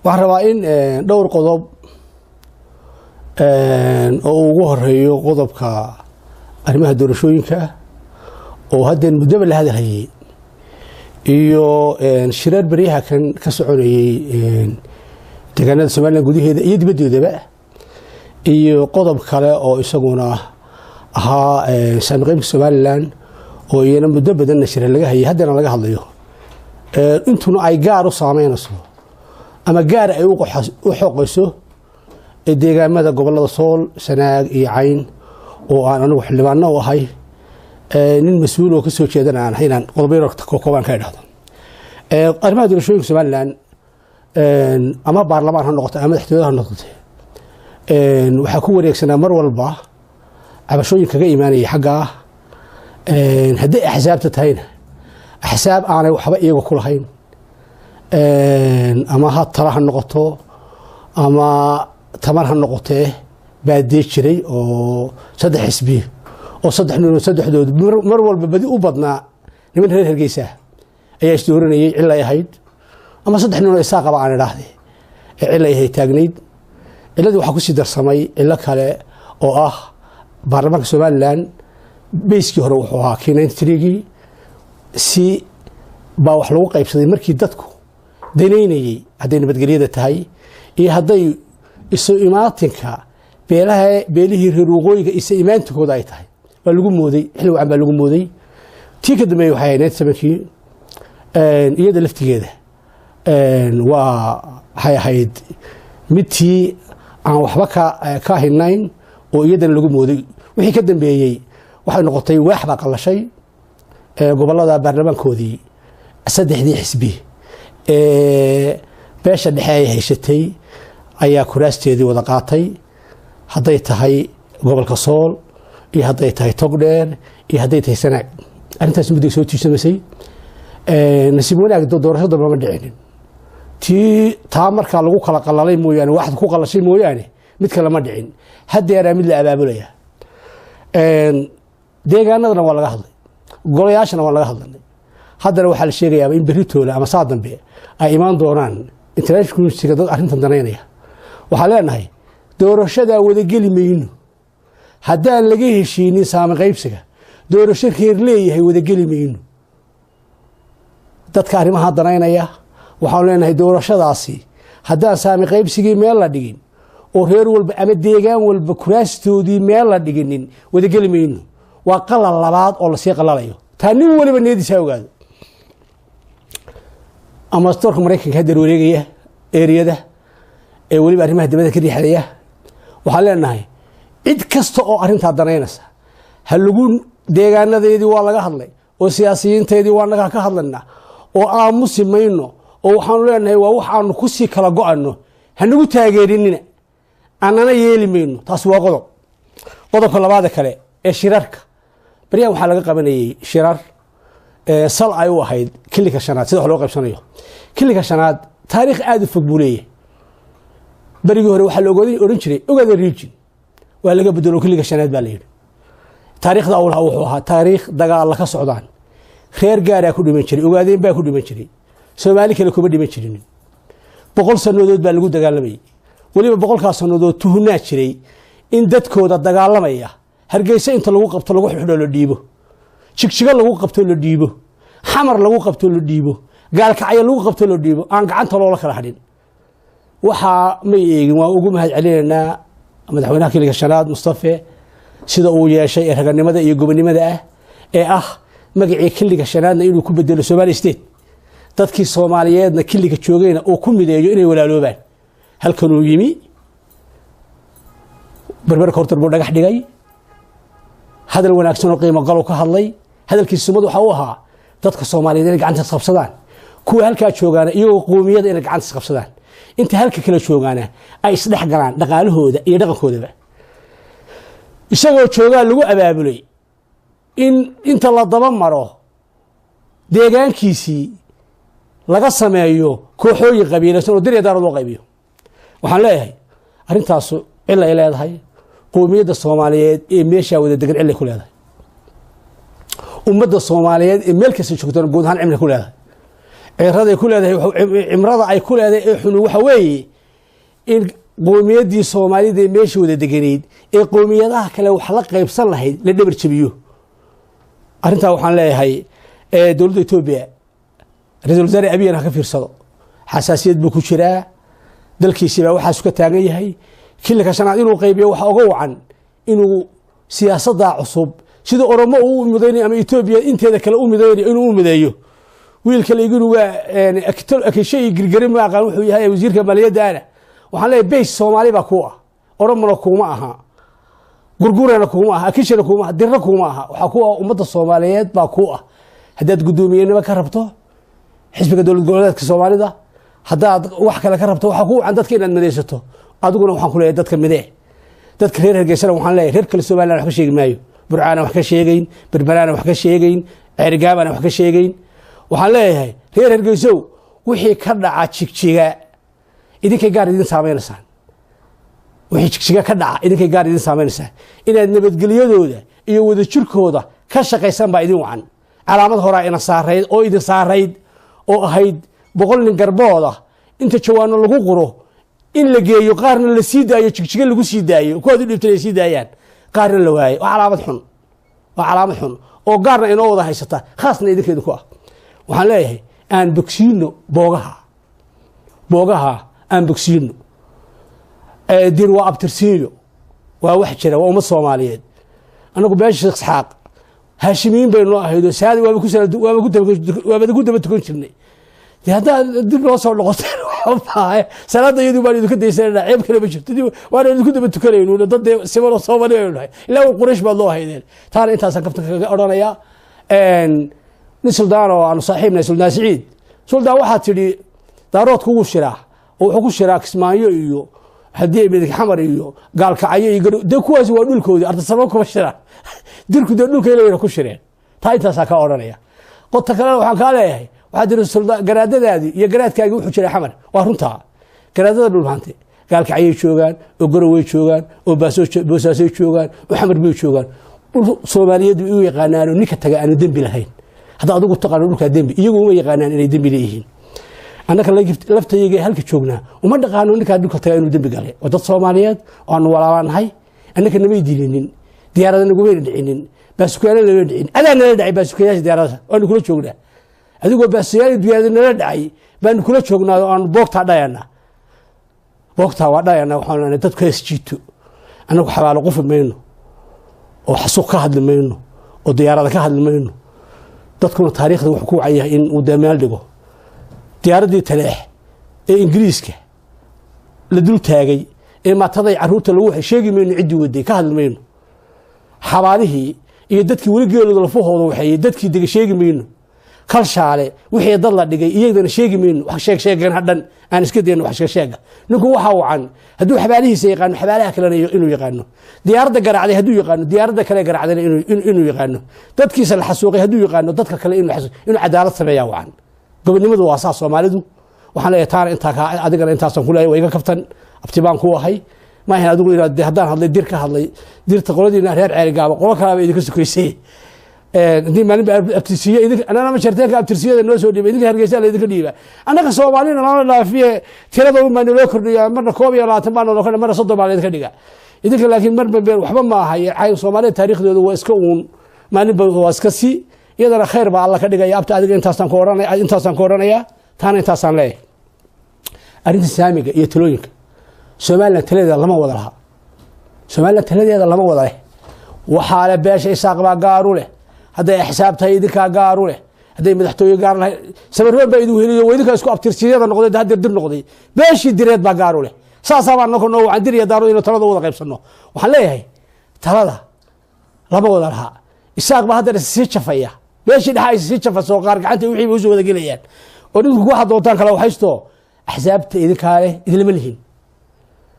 waxaan rabaa in dhowr qodob oo ugu horeeyo qodobka arrimaha doorashooyinka oo haddeen muddaba la hadalhayay iyo shirar bariyaha kan ka soconayay deegaanada Soomaaliland gudaheeda iyo dibaddeedaba iyo qodob kale oo isaguna ahaa saamiqaybka Soomaaliland oo iyana muddo badan shirar laga hayay haddana laga hadlayo intuna ay gaar u saameynayso ama gaar ay u xoqayso deegaamada gobolada Sool Sanaag iyo Cayn oo aan anigu xildhibaano u ahay nin mas'uul oo ka soo jeedana aan haynaan qodobada ka kooban ka dhahdo arrimaha doorashooyinka Soomaaliland ama baarlamaan ha noqoto ama madaxtooyada ha noqoto waxa ku wareegsanaa mar walba cabashooyin kaga iimaanay xagga haddii axsaabta tahayna axsaab aanay waxba iyaga ku lahayn ama ha tala ha noqoto ama tamar ha noqotee baadee jiray oo saddex xisbi oo saddexdood mar walba badi u badnaa niman reer Hargeysa ayaa isdooranayay cilay ahayd ama saddex nin oo isaa qaba aan idhaahday cilay ahayd taagnayd ciladu waxa ku sii darsamay cilo kale oo ah baarlamaanka Soomaaliland beeskii hore wuxuu ahaa K93gii si baa wax lagu qaybsaday markii dadku daneynayay hadday nabadgelyada tahay iyo hadday isu imaatinka beelihii reer waqooyiga isa imaantikooda ay tahay waa lagu mooday xilli wacan baa lagu mooday tii ka dambeeyay waxay ahayd sabankii iyada laftigeeda waxay ahayd midtii aan waxba ka hinayn oo iyadana lagu mooday wixii ka dambeeyay waxay noqotay waax baa qalashay gobolada baarlamaankoodii saddexdii xisbi beesha dhexe ay haysatay ayaa kuraasteedii wada qaatay hadday tahay gobolka Sool iyo hadday tahay Togdheer iyo hadday tahay Sanaag arrintaas muddo soo tiisanaysay nasiib wanaag doorashada ma dhicin taa marka lagu kala qalalay mooyaane waxad ku qalashay mooyaane mid kale ma dhicin haddeera mid la abaabulaya deegaanadana waa laga hadlay golayaashana waa laga hadlay haddana waxa la sheegayaa in berritooda ama saa dambe ay imaan doonaan international community dad arrintan daneynaya waxa leenahay doorashada wada geli mayno haddaan laga heshiinin saami qaybsiga doorasho reer leeyahay wada geli mayno dadka arrimaha daneynaya waxaan leenahay doorashadaasi haddaan saami qaybsigii meel la dhigin oo reer walba ama deegaan walba kuraastoodii meel la dhiginin wada geli mayno waa qalal labaad oo la sii qalalayo taa nin waliba neediisa ogaado ama storka Mareykanka hadda wareegaya eeriyada ee waliba arrimaha dibadda ka riixaya waxaan leenahay cid kasta oo arrinta daneynaysa hal lagu deegaanadeedii waa laga hadlay oo siyaasiyiinteedii waa naga ka hadlanaa oo aamusi mayno oo waxaan leenahay waa wax aan ku sii kala go'ano hanagu taageerinina annana yeeli mayno taas waa qodobka labaad kale ee shirarka bariya waxa laga qabanayay shirar sal ay u ahayd kilika shanaad sida wax loo qaybsanayo kilika shanaad taariikh aad u fog buu leeyahay barigii hore waxa loo oran jiray ogaada region waa laga bedelo kilika shanaad baa la yiri taariikhda awlaha wuxuu ahaa taariikh dagaal la ka socdaan reer gaar ah ku dhiman jiray ogaadeen baa ku dhiman jiray Soomaali kale kuma dhiman jirin 100 sanadood baa lagu dagaalamay waliba 100 sanadood tuhunaa jiray in dadkooda dagaalamaya Hargeysa inta lagu qabto lagu xidho la dhiibo jigjiga lagu qabto la dhiibo xamar lagu qabto la dhiibo gaalkacyo lagu qabto la dhiibo aan gacanta loola kala hadhin waxa ma eegin waa ugu mahad celinayna madaxweynaha kilika shanaad Mustafa sida uu yeeshay raganimada iyo gobonimada ah magacii kilika shanaadna inuu ku bedelo Somali State dadkii Soomaaliyeedna kilika joogayna oo ku mideeyo inay walaaloobaan halkan uu yimi barbar kortor buu dhagax dhigay hadal wanaagsan oo qiimo gal ka hadlay hadalkiisu sumad waxa uu ahaa dadka Soomaaliyeed inay gacanta qabsadaan kuwa halka joogaana iyo qoomiyada inay gacanta qabsadaan inta halka kala joogaana ay isdhex galaan dhaqaalahooda iyo dhaqankoodaba isagoo joogaa lagu abaabulay in inta la daba maro deegaankiisii laga sameeyo kooxooyin qabiilaysan oo diriyadaar loo qaybiyo waxaan leeyahay arrintaas cilla ay leedahay qoomiyada Soomaaliyeed ee meesha wada degan cilla ku leedahay ummadda Soomaaliyeed ee meel kasta joogto guud ahaan cimri ku leedahay ciirada ku leedahay cimrada ay ku leedahay xunu waxa weeye in qoomiyadii Soomaalida meesha wada deganeed ee qoomiyadaha kale wax la qaybsan lahayd la dhabar jabiyo arinta waxaan leeyahay dawladda Itoobiya ra'iisul wasaare Abiy Ahmed ka fiirsado xasaasiyad buu ku jiraa dalkiisa waxa uu ka taagan yahay kilka shanaad inuu qaybiyo waxa uga wacan inuu siyaasadda cusub sida Oromo uu mideeyay ama Itoobiya inteeda kale uu mideeyay inuu mideeyo wiilka leeygu waa akishay girgire ma aqaan wuxuu yahay wasiirka maaliyadda waxaan leeyahay bees Soomaali ba ku ah Oromona kuma aha gurgurana kuma aha akishana kuma aha dirna kuma aha waxa ku ah ummadda Soomaaliyeed ba ku ah hadaad gudoomiyeynaba ka rabto xisbiga dawlad goboleedka Soomaalida hadaad wax kale ka rabto waxa ku aan dadka inaad mideysato adiguna waxaan ku leeyahay dadka midee dadka reer Hargeysa waxaan leeyahay reer kale Soomaaliland wax ka sheegi maayo Burcaan wax ka sheegayn Berberaana wax ka sheegayn Ceergaabana wax ka sheegayn waxaan leeyahay reer Hargeysa wixii ka dhaca jigjiga idinka gaar idin saameynaysan wixii jigjiga ka dhaca idinka gaar idin saameynaysan inaad nabadgeliyadooda iyo wada jirkooda ka shaqeysan baa idin wacan calaamad hore ina saareed oo idin saareed oo ahayd 100 nin garbooda inta jawaano lagu qoro in la geeyo qaarna la sii daayo jigjiga lagu sii daayo koodi dhibtay sii daayaan qaarna la waayo waa calaamad xun oo gaarna inoo wada haysata khaasna idinkeedu ku ah waxaan leeyahay aan bogsiino boogaha aan bogsiino dir waa abtirsiyo waa wax jira waa ummad Soomaaliyeed anagu beesha Isxaaq Haashimiin baynu ahaydo saadi waa ku daba tukan jirnay hada dib loo soo noqotay waxa salaada iyadu baan idinku deysanaynaa ceeb kale ma jirto waan idinku daba tukanayno dad sibaro Soomaali ay leeyahay ilaa Quraysh baad loo haydeen taana intaas aan kafta kaga oranaya Suldaan oo aan saaxiibna Suldaan Saciid Suldaan waxa tiri daarood kugu shiraa oo wuxuu ku shiraa Kismaayo iyo hadii Ibn Xamar iyo gaalkacyo iyo de kuwaas waa dhulkoodii arda sabab kuma shiraa dirku dhulka ilaa ku shireen taa intaas ka oranaya qodta kale waxaan ka leeyahay waxa jira Suldaan garaadadaadi iyo garaadkaaga wuxuu jiray Xamar waa runta garaadada dhulbaantay gaalkacyo joogan oo Garowe joogan oo Boosaaso joogan oo Xamar bay joogan Soomaaliyeed uu yaqaanaan ninka taga aan dambi lahayn hada adigu taqaan dhulka dambi iyagu uma yaqaanaan inay dambi leeyihiin annaka laftayga halka joognaa uma dhaqaano ninka dhulka taga inuu dambi galay oo dad Soomaaliyeed oo aan walaalaanahay annaka nama diilinin diyaarada nagu weyn dhicinin baasukaana la dhicin adana la dhacay baasukayaasha diyaarada oo kula joognaa adigoo baasukayaasha diyaarada la dhacay baan kula joognaa oo aan boogta dhayana waa dhayana waxaan leenahay dadku hees jiito annagu xabaalo qof meeyno oo xasuuq ka hadli mayno oo diyaarada ka hadli mayno dadkuna taariikhda wax ku wacay in uu damaal dhigo diyaaradii taleex ee Ingiriiska la dul taagay ee maataday caruurta lagu sheegi mayno cidii waday ka hadli mayno xabaalihii iyo dadkii wali geelooda lafahooda waxay dadkii diga sheegi mayno kal shaale wixii dad la dhigay iyadana sheegi mayno wax sheegan hadhan aan iska deeno wax sheega ninku waxa wacan haduu xabaalihiisa yaqaan xabaalaha kale inuu yaqaano diyaaradda garaacday haduu yaqaano diyaaradda kale garaacday inuu yaqaano dadkiisa la xasuuqay haduu yaqaano dadka kale inuu cadaalad sameeyo wacan gobonimadu waa saas Soomaalidu waxaan leeyahay taana inta ka adigana intaasan ku leeyahay way iga kaftan abtibaan ku ahay ma ahan adigu inaad hadaan hadlay dir ka hadlay dirta qoladiina reer Ceerigaaba qolo kale ay idinka sukaysay hadii maalin abtirsiyo idinka anana ma jarteenka abtirsiyada noo soo dhiibay idinka Hargeysa la idinka dhiiba annaka Soomaalina la dhaafiye tirada uma loo kordhiyaa marna 22 baan loo kordhiyaa marna 30 baan idinka dhiga idinka laakiin marba been waxba ma aha ay Soomaaliya taariikhdooda waa iska uun maalin ba waa iska si iyadana khayr ba Allah ka dhigay abta adiga intaasan ku oranaya taana intaasan leeyahay arinta saamiga iyo talooyinka Soomaaliland taladeeda lama wada laha Soomaaliland taladeeda lama wada leh waxa la beesha isaaq baa gaar u leh haday xisaabtay idinka gaar u leh haday madaxtooyo gaar lahayd sabarweyn baa idin heliyo idinka isku abtirsiyada noqday hadir dir noqday beeshi direed baa gaar u leh saasaba annagu noo waan dir iyo daaro inuu talada wada qaybsano waxaan leeyahay talada lama wada laha isaaq baa hadda si jafaya beeshi dhaxay si jafaso qaar gacanta wixii u soo wada gelayaan oo ninku waxa doontaan kala waxaysto axsaabta idinka leh idilma lihin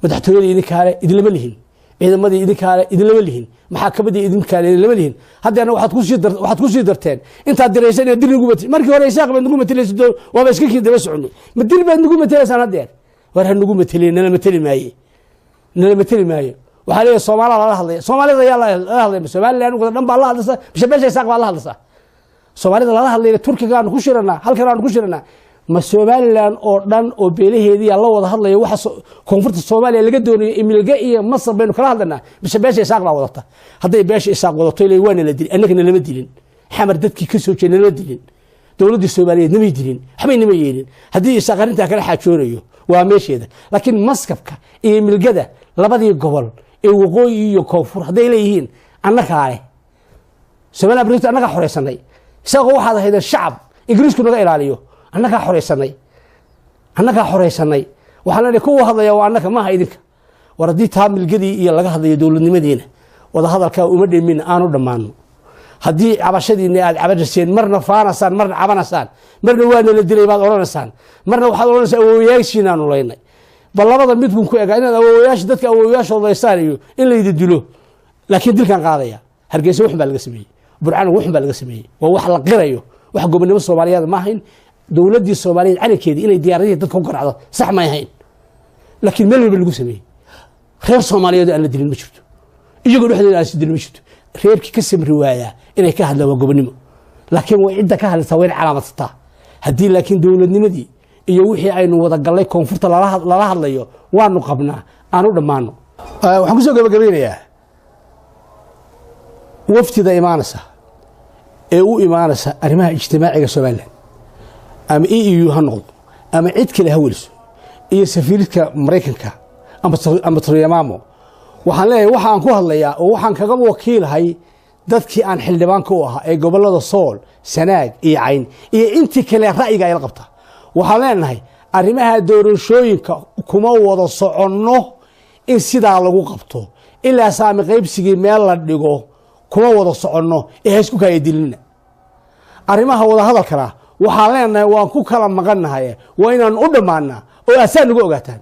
madaxtooyada idinka leh idilma lihin ciidamadii idinka leh idilma lihin maxaakamada idinka leh idilma lihin haddana waxaad ku sii darteen inta diraysan ee dil ugu matay markii hore isaaq baa ugu mataleysay waa iska kii daba soconay ma dil baa ugu mataleysaan haddeen war han ugu mataleyn nala matali maayo waxa leeyahay Soomaaliya la hadlay Soomaalida ayaa la hadlay Soomaaliland ugu dhan baa la hadlaysa bisha isaaq baa la hadlaysa Soomaalida la hadlay Turkiga aan ku shirana halkan aan ku shirana ما سوماليلاند oo dhan oo beelaheedii la wada hadlayo waxa koonfurta Soomaaliya laga doonayo imilga iyo Masar baynu kala hadlanaa bisha beesha isaaq la wadata haday beesha isaaq wadato ilaa waana la dilin annagana lama dilin xamar dadkii ka soo jeedna la dilin dawladda Soomaaliyeed nama dilin waxbayna ma yeelin hadii isaaq arinta kala xaajoonayo waa meesheeda laakiin maskabka iyo imilgada labadii gobol ee waqooyi iyo koonfur haday leeyihiin annaka leh Soomaaliya bariis annaka xoreysanay isagoo waxa ahayd shacab Ingiriisku naga ilaaliyo annaka xoreysanay waxa la ku hadlaya waa annaka ma haydinka waradii taamilgadii iyo laga hadlayo dawladnimadeena wada hadalka uma dheemin aanu dhamaano hadii cabashadiina aad cabasheen marna faanasaan marna cabanasaan marna waana la dilay baad oranaysan marna waxaad oranaysaa awooyaashiina aanu leeynay bal labada mid ku eega inaad awooyaash dadka awooyaashooda isaaniyo in la yidhi dilo laakiin dilkan qaadaya hargeysa wax baa laga sameeyay burcaan wax baa laga sameeyay waa wax la qirayo wax gobonimo Soomaaliyeed ma ahayn dawladii Soomaaliyeed calankeedii inay diyaaradaha dadka ku qaracdo sax ma ahayn laakiin meel walba lagu sameeyay reer Soomaaliyeed aan la dilin ma jirto iyagoo dhexdeeda aan dilin ma jirto reerkii ka samri waaya inay ka hadlaan gobonimo laakiin way cidda ka hadlaysa way calaamadta hadii laakiin dawladnimadii iyo wixii aynu wada galay koonfurta lala hadlayo waanu qabnaa aanu dhamaano waxaan ku soo gabagabeynayaa waftida imaanaysa ee u imaanaysa arrimaha ijtimaaciga Soomaaliland ama EU ha noqdo ama cid kale ha weliso iyo safiirka Mareykanka ama Trump waxaan leeyahay waxaan ku hadlayaa oo waxaan kaga wakiilahay dadkii aan xildhibaanka u ahaa ee gobolada Sool Sanaag iyo Cayn iyo intii kale ra'yiga ay la qabta waxaan leenahay arrimaha doorashooyinka kuma wada soconno in sidaa lagu qabto ilaa saami qaybsigii meel la dhigo kuma wada soconno ee isku kala dilina arrimaha wada hadalkana waxaan leenahay waan ku kala maqannahay waa inaan u dhamaanaa oo asaan ugu ogaataan